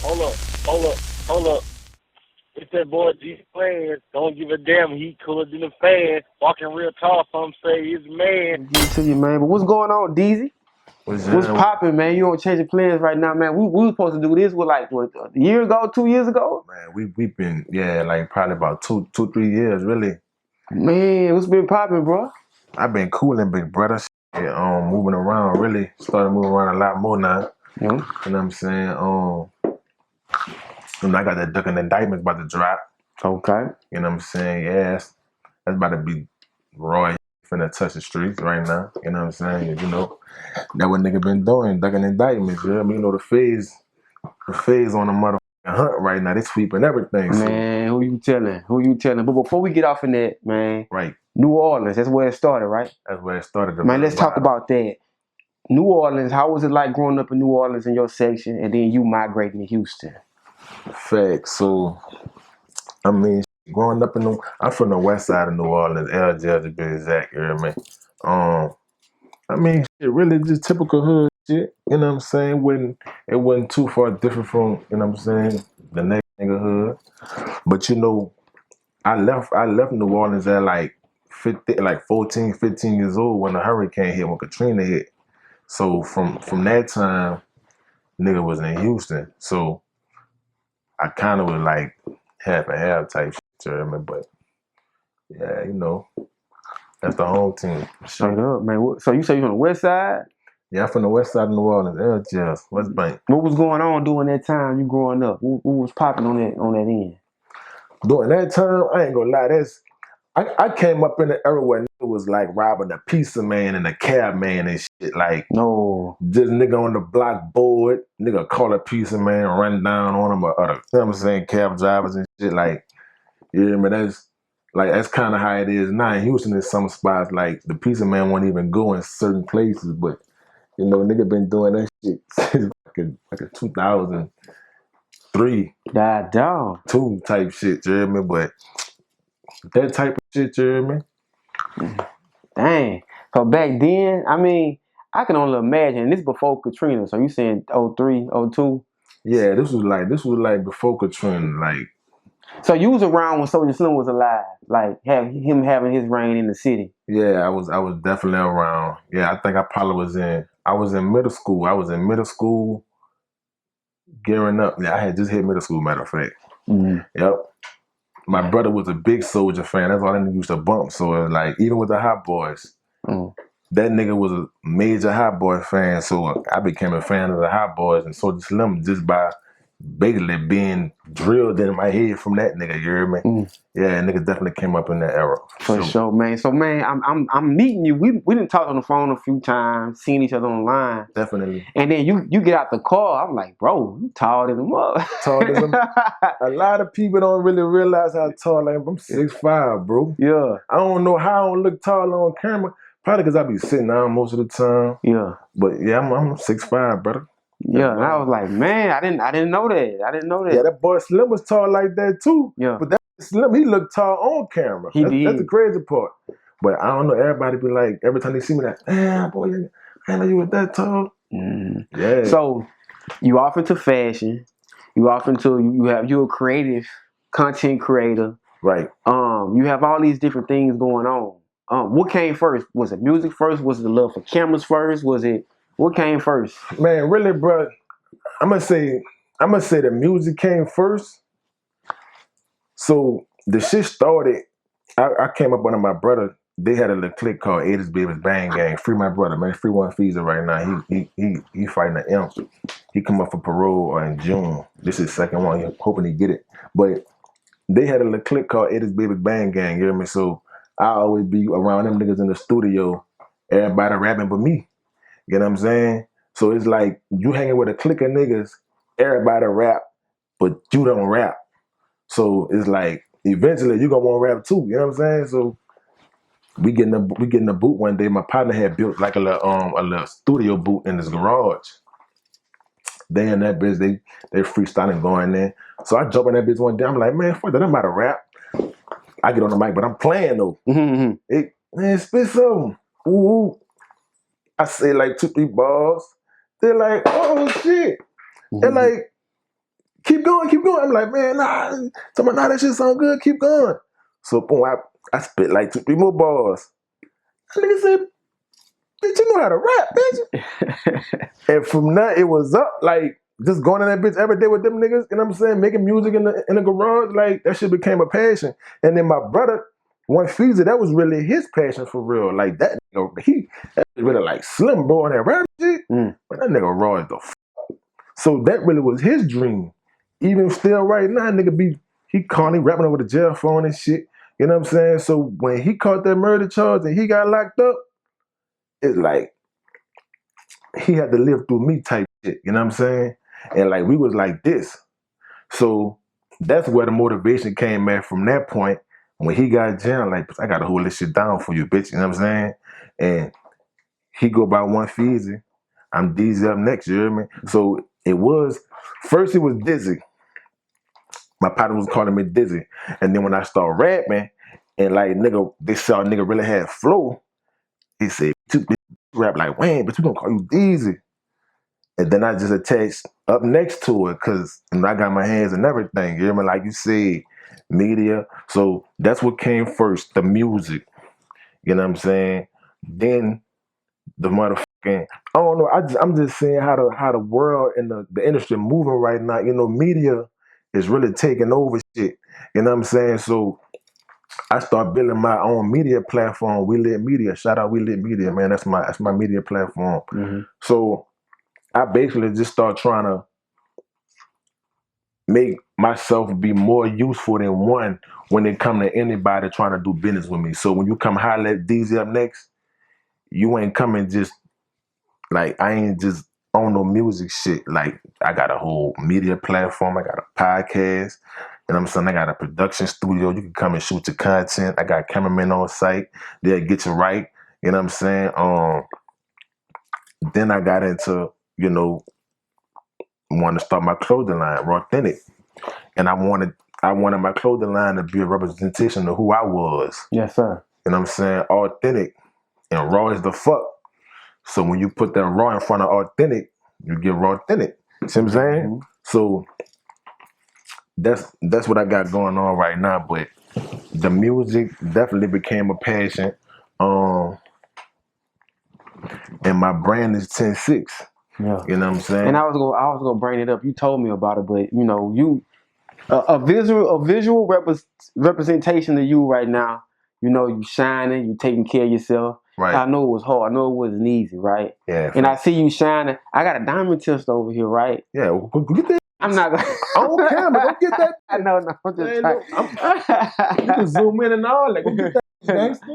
Hold up, hold up, hold up. It's that boy DeezyUpNext. Don't give a damn. He cooler than a fan. Walking real tall. Some say he's a man. Give it to you, man. But what's going on, Deezy? What's What's that? popping, man? You on Changeofplanz right now, man. We were supposed to do this with like what, a year ago, 2 years ago? Man, we been like probably about 3 years really. Man, what's been popping, bro? I've been cooling, big brother. Shit, moving around really. Started moving around a lot more now. Yeah. You know what I'm saying? And I got that Duck and Indictments about to drop. Okay. You know what I'm saying? Yes, that's about to be Roy finna touch the streets right now. You know what I'm saying? You know that what nigga been doing, Duck and Indictments. You know what I mean? You know the phase on the motherfucking hunt right now. They sweeping everything. Man, who you telling? Who you telling? But before we get off in that, man, Right. New Orleans, that's where it started, right? That's where it started. Man, let's talk about that. New Orleans, how was it like growing up in New Orleans in your section and then you migrating to Houston? Facts. So, I mean, growing up I'm from the west side of New Orleans, LJ to be exact, you hear me? I mean, shit, really just typical hood shit, you know what I'm saying? It wasn't too far different from, you know what I'm saying, the next neighborhood. But you know, I left New Orleans at like 14, 15 years old when the hurricane hit, when Katrina hit. So from that time, nigga was in Houston. So I kind of was like half and half type shit, you know what I mean? But yeah, you know, that's the whole team. Straight up, man. So you say you on the west side? Yeah, I'm from the west side of New Orleans, LJS, West Bank. What was going on during that time you growing up? Who was popping on that end? During that time, I ain't gonna lie, I came up in the era where nigga was like robbing a pizza man and a cab man and shit. Like, No. just nigga on the block board, nigga call a pizza man, run down on him, or other, you know what I'm saying, cab drivers and shit. Like, you know what I mean? That's kind of how it is now in Houston. In some spots, like the pizza man won't even go in certain places, but you know, nigga been doing that shit since like a 2003, God damn. 2 type shit, you hear me? But that type of shit, you hear me? Dang. So back then, I mean, I can only imagine. This before Katrina. So you saying 03, 02? Yeah, this was like before Katrina, like. So you was around when Soulja Slim was alive, like him having his reign in the city. Yeah, I was definitely around. Yeah, I think I was in middle school. I was in middle school gearing up. Yeah, I had just hit middle school, matter of fact. Mm-hmm. Yep. My brother was a big Soulja fan. That's all I used to bump. So it was like, even with the Hot Boys, that nigga was a major Hot Boy fan. So I became a fan of the Hot Boys and Soulja Slim just by basically being drilled in my head from that nigga, you hear me? Yeah, niggas definitely came up in that era. For sure, man. So man, I'm meeting you. We didn't talk on the phone a few times, seeing each other online. Definitely. And then you get out the car. I'm like, bro, you taller than him up. Taller than him. A lot of people don't really realize how tall I am. I'm 6'5", bro. Yeah. I don't know how I don't look taller on camera. Probably because I be sitting down most of the time. Yeah. But yeah, I'm 6'5", brother. Yeah, and I was like, man, I didn't know that. I didn't know that. Yeah, that boy Slim was tall like that too. Yeah. But that Slim, he looked tall on camera. That's the crazy part. But I don't know, everybody be like, every time they see me, like, damn, boy, I didn't know you were that tall. Yeah. So you off into fashion. You off into you're a creative content creator. Right. You have all these different things going on. What came first? Was it music first? Was it the love for cameras first? What came first? Man, really, bro, I'm gonna say the music came first. So the shit started. I came up under my brother. They had a little clique called 80s Babies Bang Gang. Free my brother, man. Free One Feezer right now. He fighting the imp. He come up for parole in June. This is second one. He hoping he get it. But they had a little clique called 80s Babies Bang Gang. You hear me? So I always be around them niggas in the studio. Everybody rapping but me. You know what I'm saying? So it's like you hanging with a clique of niggas. Everybody rap, but you don't rap. So it's like eventually you gonna want to rap too. You know what I'm saying? So we getting a boot one day. My partner had built like a little studio boot in his garage. They in that bitch, they freestyling going there. So I jump in that bitch one day. I'm like, man, fuck that, I'm about to rap. I get on the mic, but I'm playing though. Man, spit something. Ooh. I say like 2, 3 bars. They're like, oh shit. They're like, keep going. I'm like, man, nah. Someone, nah, that shit sound good. Keep going. So boom, I spit like 2-3 more bars. And nigga said, bitch, you know how to rap, bitch. And from that, it was up. Like, just going in that bitch every day with them niggas, you know what I'm saying? Making music in the garage, like, that shit became a passion. And then my brother, One Feezy, that was really his passion for real. Like, that nigga, that was really like Slim, bro, on that rap shit. But that nigga raw as the f. So that really was his dream. Even still right now, nigga he calling, rapping over the jail phone and shit. You know what I'm saying? So when he caught that murder charge and he got locked up, it's like, he had to live through me type shit. You know what I'm saying? And like, we was like this. So that's where the motivation came at from that point. When he got jail, like, I gotta hold this shit down for you, bitch. You know what I'm saying? And he go by One Feezy. I'm DeezyUpNext, you hear me? So first it was Dizzy. My partner was calling me Dizzy. And then when I started rapping, and like, nigga, they saw a nigga really had flow, he said, you rap like Wayne, but we gonna call you Deezy. And then I just attached Up Next to it, because I got my hands and everything. You hear me? Like you said, media. So that's what came first, the music. You know what I'm saying? Then the motherfucking, I don't know. I'm just saying how the world and the industry moving right now. You know, media is really taking over shit. You know what I'm saying? So I start building my own media platform. We Lit Media. Shout out We Lit Media, man. That's my media platform. So I basically just start trying to make myself be more useful than one when it come to anybody trying to do business with me. So when you come holler at DeezyUpNext, you ain't coming just like, I ain't just on no music shit. Like, I got a whole media platform. I got a podcast. You know what I'm saying? I got a production studio. You can come and shoot your content. I got cameramen on site. They'll get you right. You know what I'm saying? Then I got into, wanted to start my clothing line, Raw Authentic. And I wanted my clothing line to be a representation of who I was. Yes, sir. You know what I'm saying? Authentic. And raw is the fuck. So when you put that raw in front of authentic, you get raw authentic. See what I'm saying? So that's what I got going on right now. But the music definitely became a passion. And my brand is 10-6. Yeah. You know what I'm saying? And I was gonna bring it up. You told me about it, but you a visual representation of you right now. You shining, you taking care of yourself. Right. I know it was hard. I know it wasn't easy, right? Yeah. And I see you shining. I got a diamond test over here, right? Yeah. Go get that. I'm not gonna. On camera, go get that. I know, no. I'm just trying. You can zoom in and all that. Go get that, gangster.